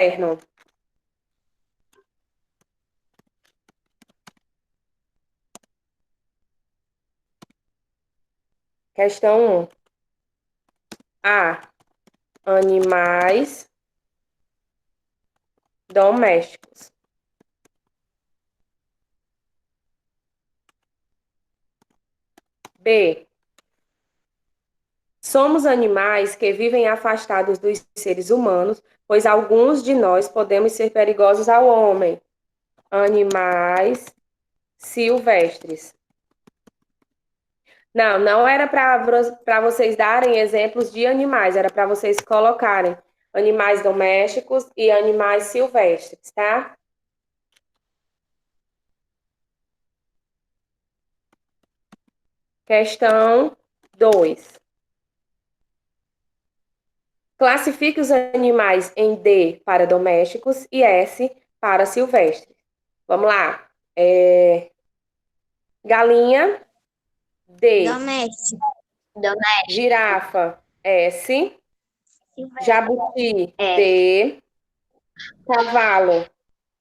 caderno. Questão 1. A. Animais domésticos. B. Somos animais que vivem afastados dos seres humanos, pois alguns de nós podemos ser perigosos ao homem. Animais silvestres. Não, não era para vocês darem exemplos de animais, era para vocês colocarem animais domésticos e animais silvestres, tá? Questão 2. Classifique os animais em D para domésticos e S para silvestres. Vamos lá. Galinha, D. Doméstico. Doméstico. Girafa, S. Jabuti, É. D. Cavalo,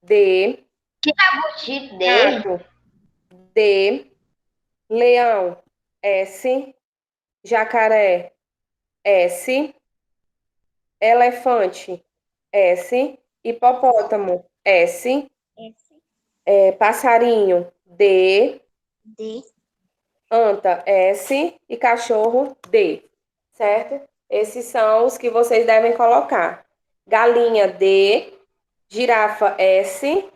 D. Jabuti D. Gato, D. Leão, S. Jacaré, S. Elefante, S. Hipopótamo, S. Passarinho, D. D. Anta, S. E cachorro, D. Certo? Esses são os que vocês devem colocar. Galinha, D. Girafa, S.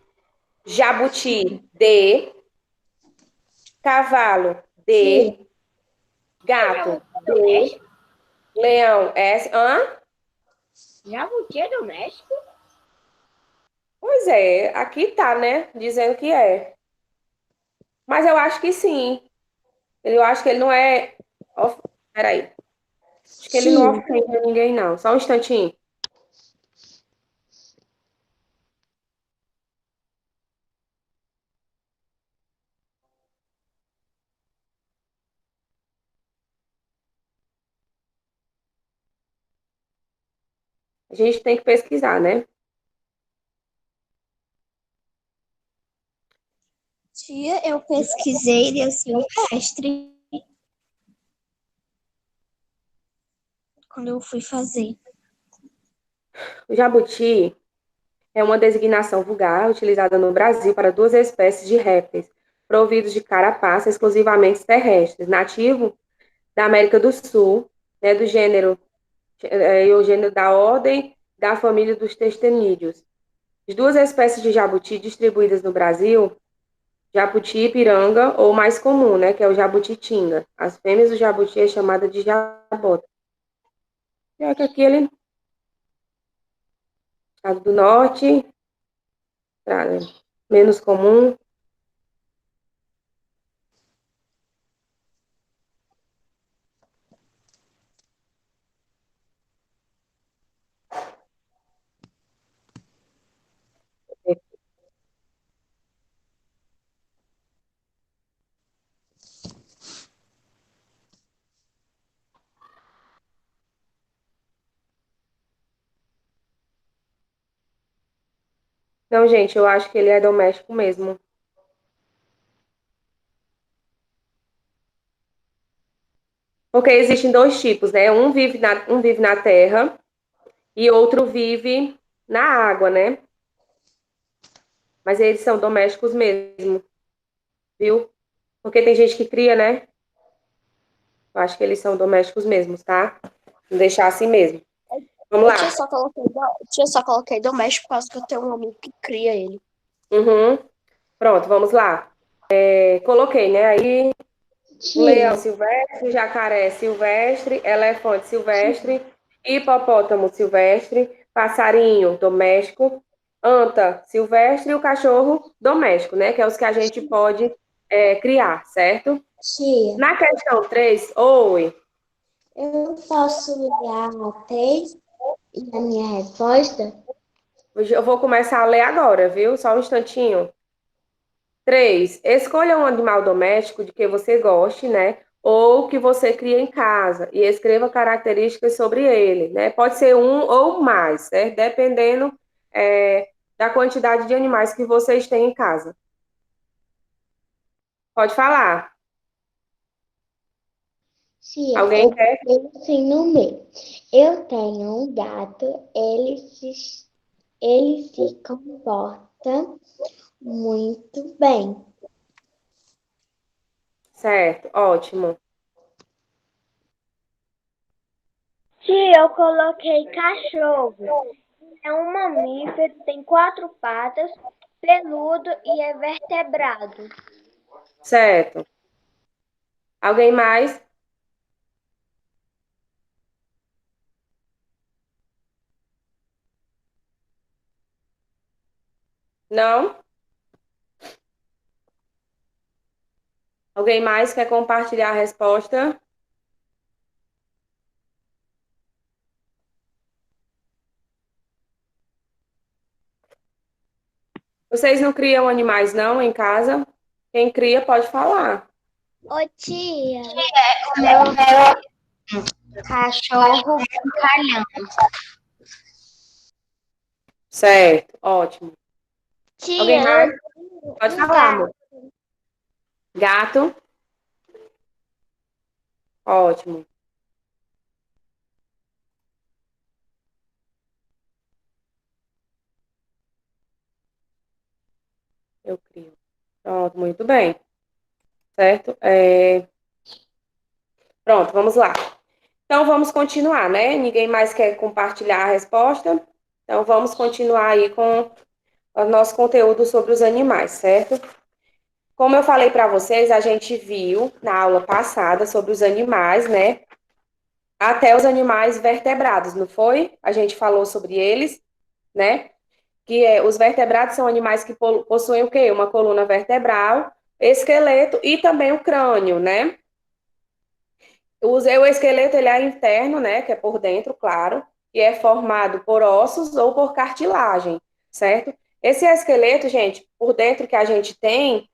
Jabuti, D. Cavalo, D. Gato, D. Leão, S. Hã? Jabuti é doméstico? Pois é, aqui tá, né? Dizendo que é. Mas eu acho que sim. Eu acho que ele não é. Peraí. Acho que ele não Sim. ofende ninguém, não. Só um instantinho. A gente tem que pesquisar, né? Tia, eu pesquisei ele é silvestre quando eu fui fazer. O jabuti é uma designação vulgar utilizada no Brasil para duas espécies de répteis providos de carapaça exclusivamente terrestres, nativo da América do Sul, né, do gênero e o gênero da ordem da família dos testenídeos. As duas espécies de jabuti distribuídas no Brasil, jabuti piranga, ou mais comum, né, que é o jabuti-tinga. As fêmeas do jabuti é chamada de jabota. É que aqui ele, estado do norte, tá, né, menos comum. Não, gente, eu acho que ele é doméstico mesmo. Porque existem dois tipos, né? Um vive na terra e outro vive na água, né? Mas eles são domésticos mesmo, viu? Porque tem gente que cria, né? Eu acho que eles são domésticos mesmo, tá? Vou deixar assim mesmo. Vamos lá. Tia, só coloquei doméstico por causa que eu tenho um amigo que cria ele. Uhum. Pronto, vamos lá. Coloquei, né? Aí, leão Tia. silvestre, jacaré silvestre, elefante silvestre, hipopótamo silvestre, passarinho doméstico, anta silvestre e o cachorro doméstico, né? Que é os que a gente pode criar, certo? Tia, Na questão 3, oi. eu posso ligar a 3 e a minha resposta? Eu vou começar a ler agora, viu? Só um instantinho. 3. Escolha um animal doméstico de que você goste, né? Ou que você cria em casa e escreva características sobre ele, né? Pode ser um ou mais, certo? Dependendo da quantidade de animais que vocês têm em casa. Pode falar. Tia, Alguém eu quer? tenho sim no meio. Eu tenho um gato, ele se comporta muito bem. Certo, ótimo. Tia, eu coloquei cachorro. É um mamífero, tem 4 patas, peludo e é vertebrado. Certo. Alguém mais? Não? Alguém mais quer compartilhar a resposta? Vocês não criam animais, não, em casa? Quem cria pode falar. Ô tia, o meu cachorro brincalhão. Certo, ótimo. Alguém Tia, mais? eu tenho Pode um falar, gato. amor. Gato? Ótimo. Eu crio. Pronto, muito bem. Certo? Pronto, vamos lá. Então, vamos continuar, né? Ninguém mais quer compartilhar a resposta? Então, vamos continuar aí com o nosso conteúdo sobre os animais, certo? Como eu falei para vocês, a gente viu na aula passada sobre os animais, né? Até os animais vertebrados, não foi? A gente falou sobre eles, né? Os vertebrados são animais que possuem o quê? Uma coluna vertebral, esqueleto e também o crânio, né? O esqueleto ele é interno, né? Que é por dentro, claro, e é formado por ossos ou por cartilagem, certo? Esse esqueleto, gente, por dentro que a gente tem,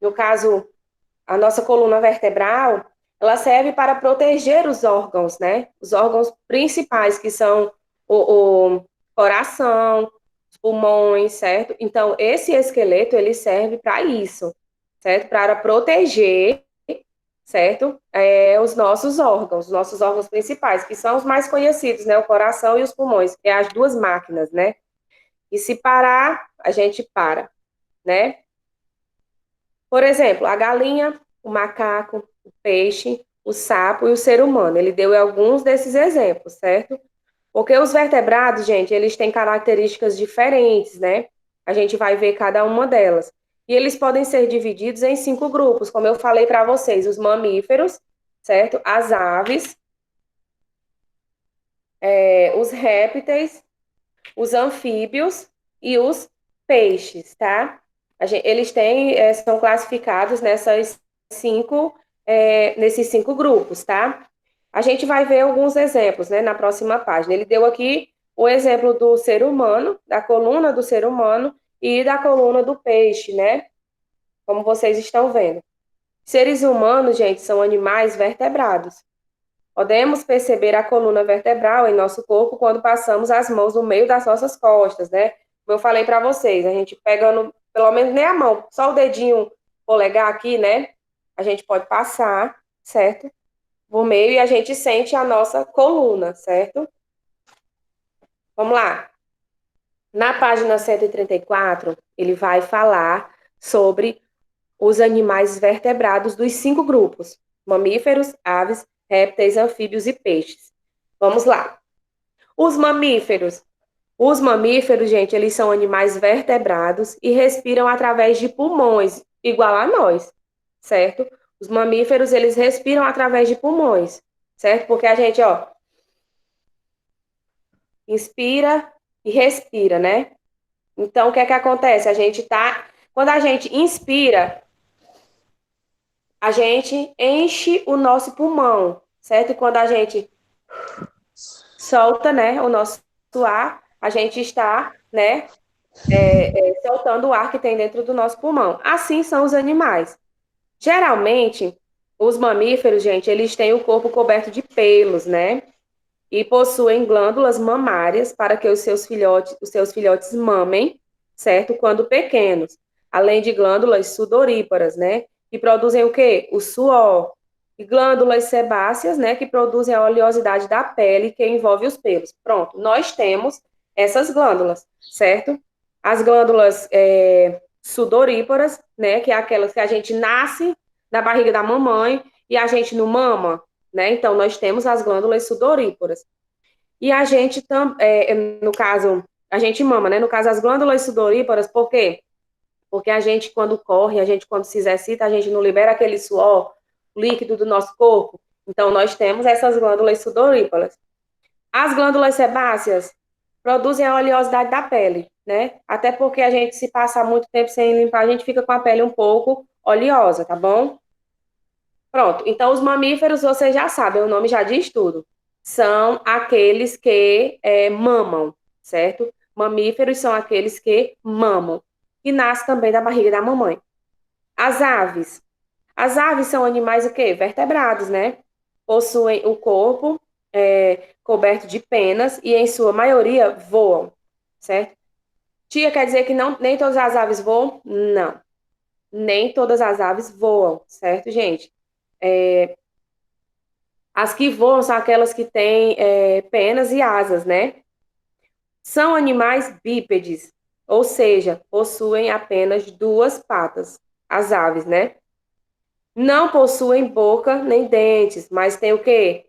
no caso, a nossa coluna vertebral, ela serve para proteger os órgãos, né? Os órgãos principais, que são o coração, os pulmões, certo? Então, esse esqueleto, ele serve para isso, certo? Para proteger, certo? Os nossos órgãos principais, que são os mais conhecidos, né? O coração e os pulmões, que é as duas máquinas, né? E se parar, a gente para, né? Por exemplo, a galinha, o macaco, o peixe, o sapo e o ser humano. Ele deu alguns desses exemplos, certo? Porque os vertebrados, gente, eles têm características diferentes, né? A gente vai ver cada uma delas. E eles podem ser divididos em 5 grupos, como eu falei para vocês: os mamíferos, certo? As aves, os répteis, os anfíbios e os peixes, tá? Eles têm, são classificados nesses 5 grupos, tá? A gente vai ver alguns exemplos, né, na próxima página. Ele deu aqui o exemplo do ser humano, da coluna do ser humano e da coluna do peixe, né? Como vocês estão vendo. Seres humanos, gente, são animais vertebrados. Podemos perceber a coluna vertebral em nosso corpo quando passamos as mãos no meio das nossas costas, né? Como eu falei para vocês, a gente pegando, pelo menos nem a mão, só o dedinho polegar aqui, né? A gente pode passar, certo? Por meio e a gente sente a nossa coluna, certo? Vamos lá. Na página 134, ele vai falar sobre os animais vertebrados dos 5 grupos: mamíferos, aves, répteis, anfíbios e peixes. Vamos lá. Os mamíferos. Os mamíferos, gente, eles são animais vertebrados e respiram através de pulmões, igual a nós, certo? Os mamíferos, eles respiram através de pulmões, certo? Porque a gente, ó, inspira e respira, né? Então, o que é que acontece? Quando a gente inspira, a gente enche o nosso pulmão, certo? E quando a gente solta, né, o nosso ar, a gente está, né, soltando o ar que tem dentro do nosso pulmão. Assim são os animais. Geralmente, os mamíferos, gente, eles têm o corpo coberto de pelos, né? e possuem glândulas mamárias para que os seus filhotes mamem, certo? Quando pequenos, além de glândulas sudoríparas, né? Que produzem o quê? O suor. E glândulas sebáceas, né? Que produzem a oleosidade da pele que envolve os pelos. Pronto, nós temos essas glândulas, certo? As glândulas sudoríparas, né? Que é aquelas que a gente nasce na barriga da mamãe e a gente não mama, né? Então, nós temos as glândulas sudoríparas. E a gente, no caso, a gente mama, né? No caso, as glândulas sudoríparas, por quê? Porque a gente, quando corre, a gente, quando se exercita, a gente não libera aquele suor líquido do nosso corpo. Então, nós temos essas glândulas sudoríparas. As glândulas sebáceas produzem a oleosidade da pele, né? Até porque a gente, se passar muito tempo sem limpar, a gente fica com a pele um pouco oleosa, tá bom? Pronto, então os mamíferos, você já sabe, o nome já diz tudo. São aqueles que mamam, certo? Mamíferos são aqueles que mamam, que nascem também da barriga da mamãe. As aves. As aves são animais o quê? Vertebrados, né? Possuem o corpo coberto de penas e, em sua maioria, voam, certo? Tia, quer dizer que não, nem todas as aves voam? Não, nem todas as aves voam, certo, gente? As que voam são aquelas que têm penas e asas, né? São animais bípedes, ou seja, possuem apenas duas patas, as aves, né? Não possuem boca nem dentes, mas têm o quê?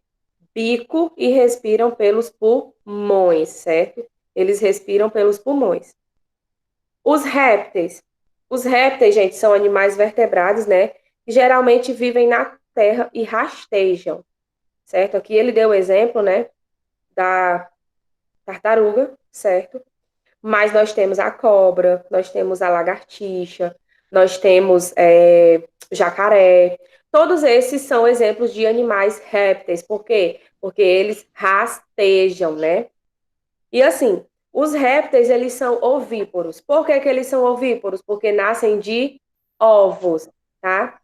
Bico e respiram pelos pulmões, certo? Eles respiram pelos pulmões. Os répteis. Os répteis, gente, são animais vertebrados, né? Que geralmente vivem na terra e rastejam, certo? Aqui ele deu o exemplo, né? Da tartaruga, certo? Mas nós temos a cobra, nós temos a lagartixa, nós temos jacaré. Todos esses são exemplos de animais répteis. Por quê? Porque eles rastejam, né? E assim, os répteis, eles são ovíparos. Por que que eles são ovíparos? Porque nascem de ovos, tá?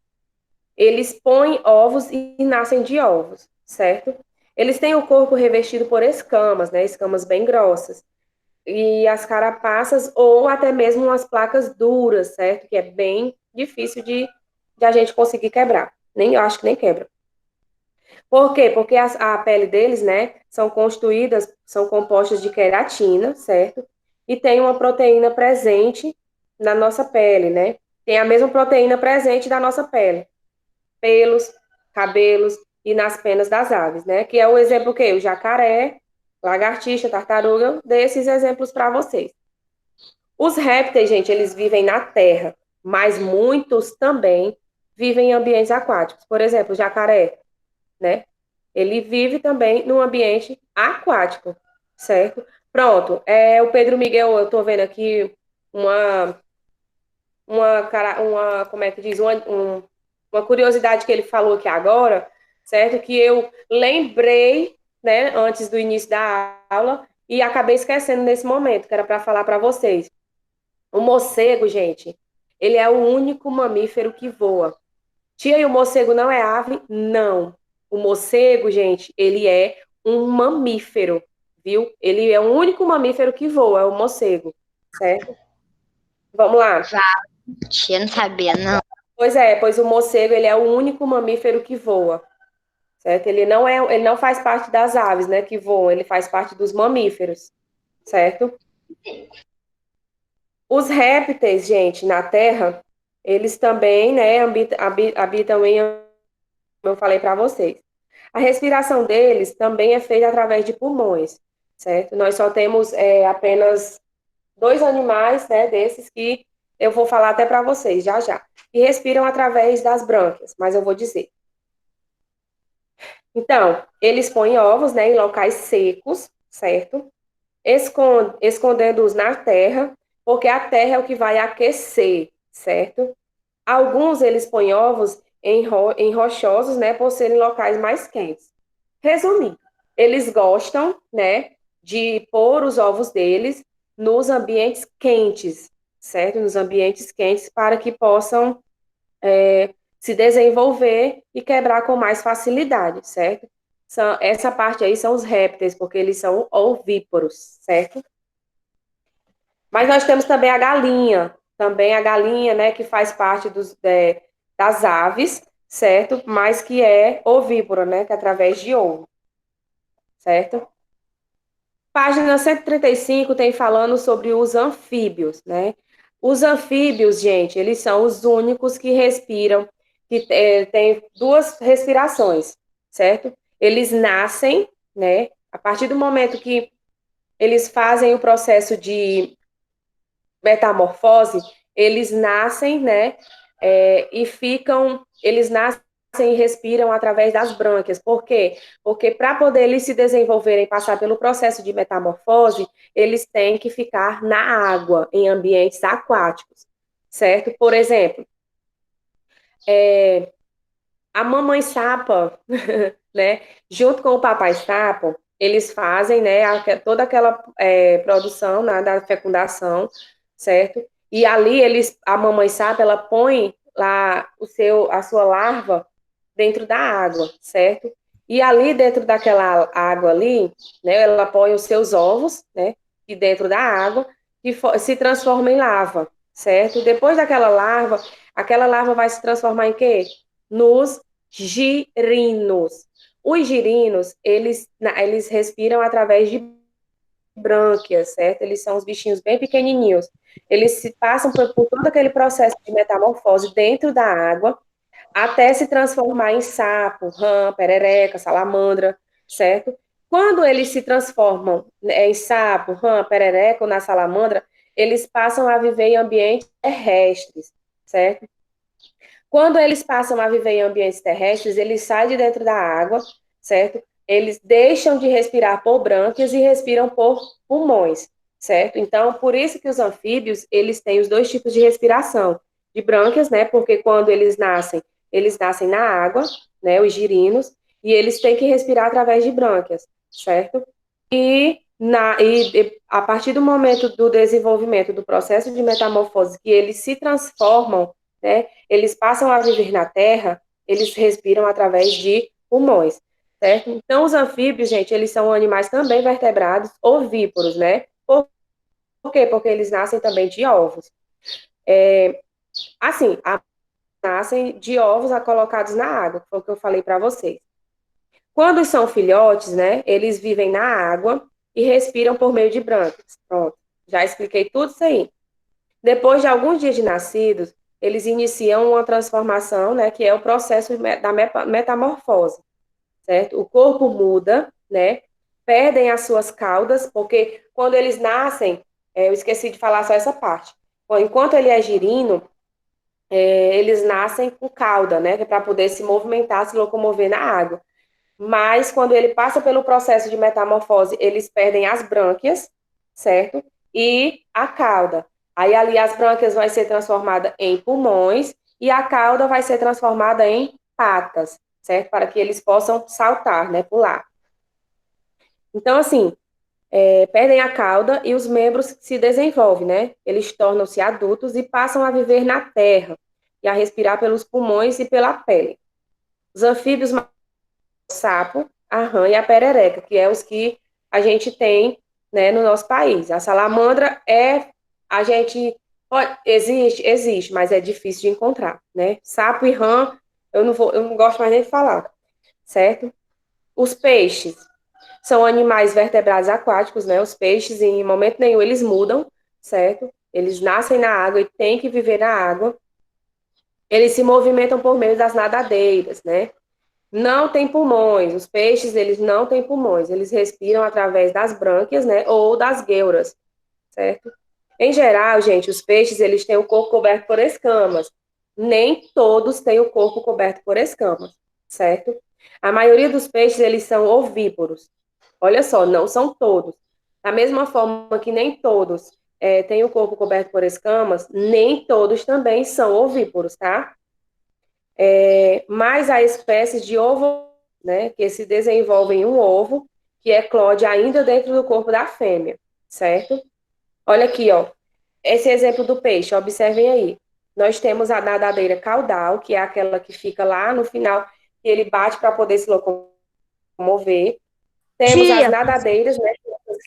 Eles põem ovos e nascem de ovos, certo? Eles têm o corpo revestido por escamas, né? Escamas bem grossas. E as carapaças, ou até mesmo umas placas duras, certo? Que é bem difícil de a gente conseguir quebrar. Eu acho que nem quebra. Por quê? Porque a pele deles, né, são compostas de queratina, certo? E tem uma proteína presente na nossa pele, né? Tem a mesma proteína presente da nossa pele. Pelos, cabelos e nas penas das aves, né? Que é o exemplo que o jacaré, lagartixa, tartaruga, eu dei esses exemplos para vocês. Os répteis, gente, eles vivem na terra, mas muitos também vivem em ambientes aquáticos. Por exemplo, o jacaré, né? Ele vive também no ambiente aquático, certo? Pronto, o Pedro Miguel, eu tô vendo aqui uma, como é que diz, uma curiosidade que ele falou aqui agora, certo? Que eu lembrei, né, antes do início da aula e acabei esquecendo nesse momento, que era para falar para vocês. O morcego, gente, ele é o único mamífero que voa. Tia, e o morcego não é ave? Não. O morcego, gente, ele é um mamífero, viu? Ele é o único mamífero que voa, é o morcego, certo? Vamos lá. Eu não sabia, não. Pois o morcego, ele é o único mamífero que voa, certo? Ele não faz parte das aves, né, que voam, ele faz parte dos mamíferos, certo? Os répteis, gente, na Terra, eles também, né, habitam em, como eu falei para vocês. A respiração deles também é feita através de pulmões, certo? Nós só temos apenas dois animais, né, desses que eu vou falar até para vocês já já, que respiram através das brânquias, mas eu vou dizer. Então, eles põem ovos, né, em locais secos, certo? Escondendo-os na terra, porque a terra é o que vai aquecer, certo? Alguns eles põem ovos em rochosos, né, por serem locais mais quentes. Resumindo, eles gostam, né, de pôr os ovos deles nos ambientes quentes, certo? Nos ambientes quentes para que possam se desenvolver e quebrar com mais facilidade, certo? Essa parte aí são os répteis, porque eles são ovíparos, certo? Mas nós temos também a galinha, né, que faz parte das aves, certo? Mas que é ovípara, né, que é através de ovo, certo? Página 135 tem falando sobre os anfíbios, né? Os anfíbios, gente, eles são os únicos que respiram, que têm duas respirações, certo? Eles nascem, né? A partir do momento que eles fazem o processo de metamorfose, eles nascem, né? Eles nascem e respiram através das brânquias. Por quê? Porque para poder eles se desenvolverem e passar pelo processo de metamorfose, eles têm que ficar na água, em ambientes aquáticos, certo? Por exemplo, a mamãe sapa, né? Junto com o papai sapo, eles fazem, né, toda aquela produção, né, da fecundação, certo? E ali a mamãe sapa, ela põe lá a sua larva dentro da água, certo? E ali dentro daquela água ali, né, ela põe os seus ovos, né, e dentro da água, que se transforma em larva, certo? Depois daquela larva, aquela larva vai se transformar em quê? Nos girinos. Os girinos, eles respiram através de brânquias, certo? Eles são os bichinhos bem pequenininhos. Eles se passam por todo aquele processo de metamorfose dentro da água, até se transformar em sapo, rã, perereca, salamandra, certo? Quando eles se transformam, né, em sapo, rã, perereca ou na salamandra, eles passam a viver em ambientes terrestres, certo? Quando eles passam a viver em ambientes terrestres, eles saem de dentro da água, certo? Eles deixam de respirar por brânquias e respiram por pulmões, certo? Então, por isso que os anfíbios, eles têm os dois tipos de respiração, de brânquias, né? Porque quando eles nascem na água, né? Os girinos, e eles têm que respirar através de brânquias, certo? E a partir do momento do desenvolvimento do processo de metamorfose, que eles se transformam, né? Eles passam a viver na terra, eles respiram através de pulmões, certo? Então, os anfíbios, gente, eles são animais também vertebrados, ovíparos, né? Por quê? Porque eles nascem também de ovos. Assim, nascem de ovos colocados na água, que foi o que eu falei para vocês. Quando são filhotes, né, eles vivem na água e respiram por meio de brânquias. Pronto, já expliquei tudo isso aí. Depois de alguns dias de nascidos, eles iniciam uma transformação, né, que é o processo da metamorfose, certo? O corpo muda, né? Perdem as suas caudas, porque quando eles nascem, eu esqueci de falar só essa parte. Bom, enquanto ele é girino, eles nascem com cauda, né, para poder se movimentar, se locomover na água. Mas quando ele passa pelo processo de metamorfose, eles perdem as brânquias, certo? E a cauda. Aí ali as brânquias vai ser transformada em pulmões e a cauda vai ser transformada em patas, certo? Para que eles possam saltar, né, pular. Então, assim, perdem a cauda e os membros se desenvolvem, né? Eles tornam-se adultos e passam a viver na terra e a respirar pelos pulmões e pela pele. Os anfíbios sapo, a rã e a perereca, que é os que a gente tem, né, no nosso país. A salamandra a gente existe, mas é difícil de encontrar, né? Sapo e rã, eu não gosto mais nem de falar, certo? Os peixes são animais vertebrados aquáticos, né? Os peixes, em momento nenhum, eles mudam, certo? Eles nascem na água e têm que viver na água. Eles se movimentam por meio das nadadeiras, né? Não tem pulmões. Os peixes, eles não têm pulmões. Eles respiram através das brânquias, né? Ou das gueuras, certo? Em geral, gente, os peixes, eles têm o corpo coberto por escamas. Nem todos têm o corpo coberto por escamas, certo? A maioria dos peixes, eles são ovíparos. Olha só, não são todos. Da mesma forma que nem todos têm o corpo coberto por escamas, nem todos também são ovíparos, tá? Mas há espécies de ovo, né, que se desenvolvem um ovo que eclode ainda dentro do corpo da fêmea, certo? Olha aqui, ó, esse exemplo do peixe, observem aí. Nós temos a nadadeira caudal, que é aquela que fica lá no final, que ele bate para poder se locomover. mover. Temos as Tia, nadadeiras, né,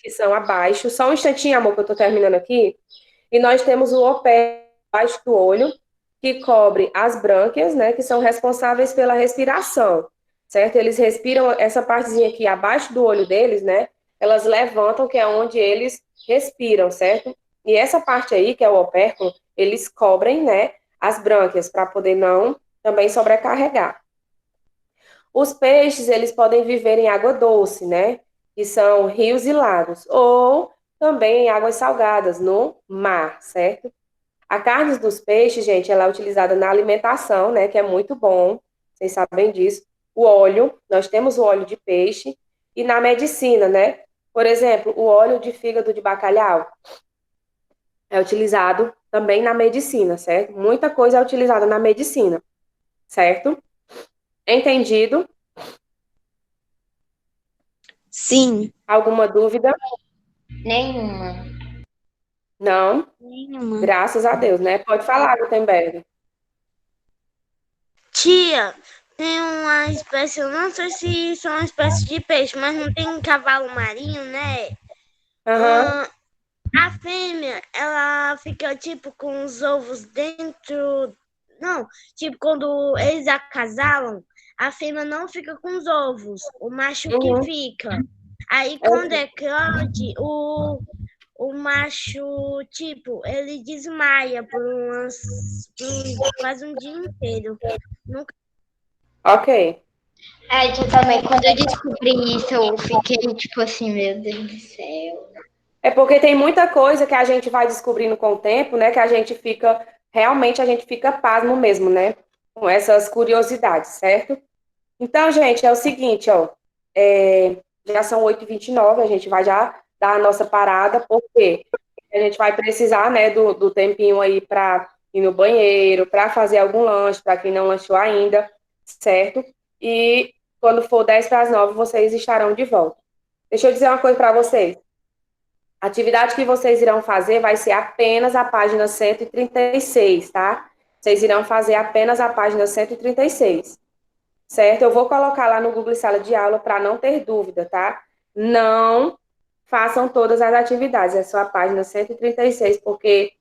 que são abaixo. Só um instantinho, amor, que eu tô terminando aqui. E nós temos o opé abaixo do olho, que cobre as brânquias, né, que são responsáveis pela respiração, certo? Eles respiram essa partezinha aqui abaixo do olho deles, né? Elas levantam, que é onde eles respiram, certo? E essa parte aí, que é o opérculo, eles cobrem, né, as brânquias para poder não também sobrecarregar. Os peixes, eles podem viver em água doce, né? Que são rios e lagos, ou também em águas salgadas, no mar, certo? A carne dos peixes, gente, ela é utilizada na alimentação, né? Que é muito bom, vocês sabem disso. O óleo, nós temos o óleo de peixe, e na medicina, né? Por exemplo, o óleo de fígado de bacalhau é utilizado também na medicina, certo? Muita coisa é utilizada na medicina, certo? Entendido? sim. Alguma dúvida? Nenhuma. Não? Nenhuma. Graças a Deus, né? Pode falar, Gutenberg. Tia, tem uma espécie, eu não sei se são uma espécie de peixe, mas não tem um cavalo marinho, né? Aham. Ahn, a fêmea, ela fica tipo com os ovos dentro. Não, tipo quando eles acasalam, a fêmea não fica com os ovos, o macho que Uhum. fica. Aí É, quando é grande, o macho, tipo, ele desmaia por quase um dia inteiro. Nunca. ok. Eu também, quando eu descobri isso, eu fiquei tipo assim, meu Deus do céu. É porque tem muita coisa que a gente vai descobrindo com o tempo, né? Que a gente fica, realmente a gente fica pasmo mesmo, né? Com essas curiosidades, certo? Então, gente, é o seguinte, ó. Já são 8h29, a gente vai já dar a nossa parada, porque a gente vai precisar, né, do tempinho aí para ir no banheiro, para fazer algum lanche, para quem não lanchou ainda, certo? E quando for 10 para as 9, vocês estarão de volta. Deixa eu dizer uma coisa para vocês. A atividade que vocês irão fazer vai ser apenas a página 136, tá? Vocês irão fazer apenas a página 136, certo? Eu vou colocar lá no Google Sala de Aula para não ter dúvida, tá? Não façam todas as atividades, é só a página 136, porque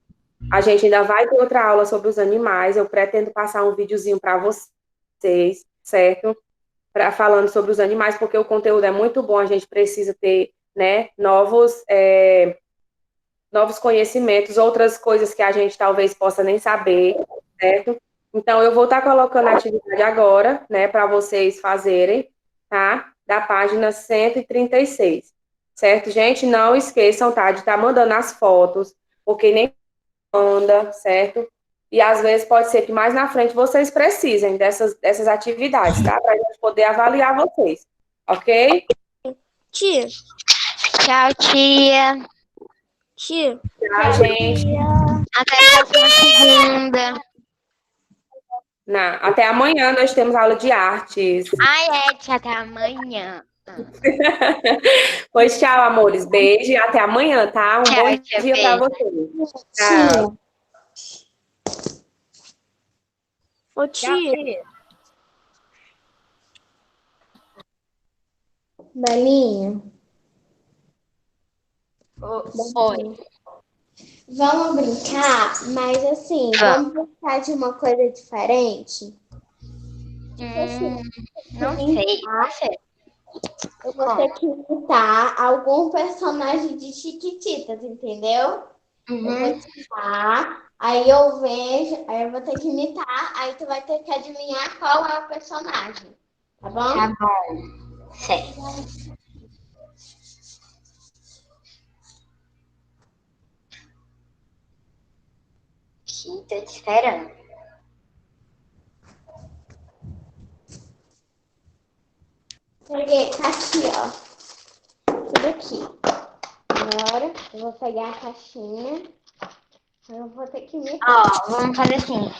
a gente ainda vai ter outra aula sobre os animais. Eu pretendo passar um videozinho para vocês, certo? Falando sobre os animais, porque o conteúdo é muito bom, a gente precisa ter, né, novos conhecimentos, outras coisas que a gente talvez possa nem saber, certo? Então, eu vou estar colocando a atividade agora, né, para vocês fazerem, tá? Da página 136, certo, gente? Não esqueçam, tá, de estar mandando as fotos, porque nem manda, certo? E às vezes pode ser que mais na frente vocês precisem dessas atividades, tá? Para a gente poder avaliar vocês, ok? Tia, Tchau, tia. tia, Tá, gente? Até a próxima segunda. Até amanhã nós temos aula de artes. Ai, tia, até amanhã. Pois tchau, amores. Beijo e até amanhã, tá? Um Tchau, bom tia, dia para beijo. vocês. Tchau. Tia, ô tia, Belinha, Oi. vamos brincar, mas assim, vamos brincar de uma coisa diferente? Tipo assim, Não sei. Você. eu vou ter que imitar algum personagem de Chiquititas, entendeu? Eu vou te dar, aí eu vejo, aí eu vou ter que imitar, aí tu vai ter que adivinhar qual é o personagem, tá bom? Tá bom. Certo. Aqui, tô te esperando. Peguei, tá aqui, ó. Tudo aqui. Agora eu vou pegar a caixinha. Eu vou ter que imitar. Ó, vamos fazer assim.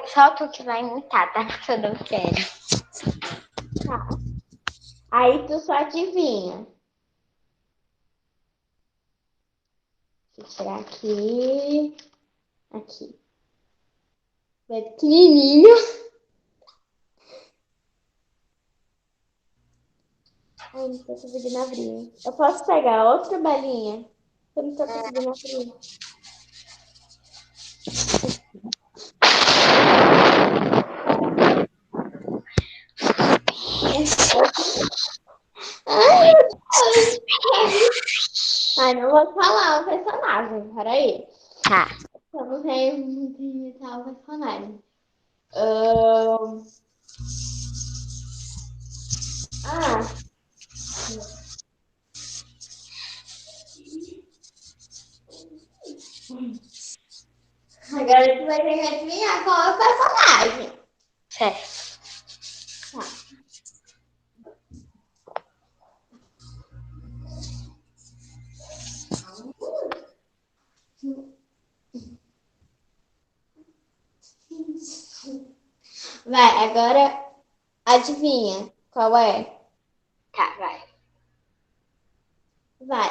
Só tu que vai imitar, tá? Porque eu não quero. Tá. Aí tu só adivinha. Deixa eu tirar aqui. Aqui. É pequenininho. Ai, não tô conseguindo abrir. Eu posso pegar outra balinha? Eu não tô conseguindo abrir. Ai, ai, não vou falar o personagem, peraí. Tá. Eu não sei imitar o personagem. Ah, agora tu vai ter que adivinhar qual é o personagem. Certo. Tá. Vai, agora adivinha qual é? Tá, vai.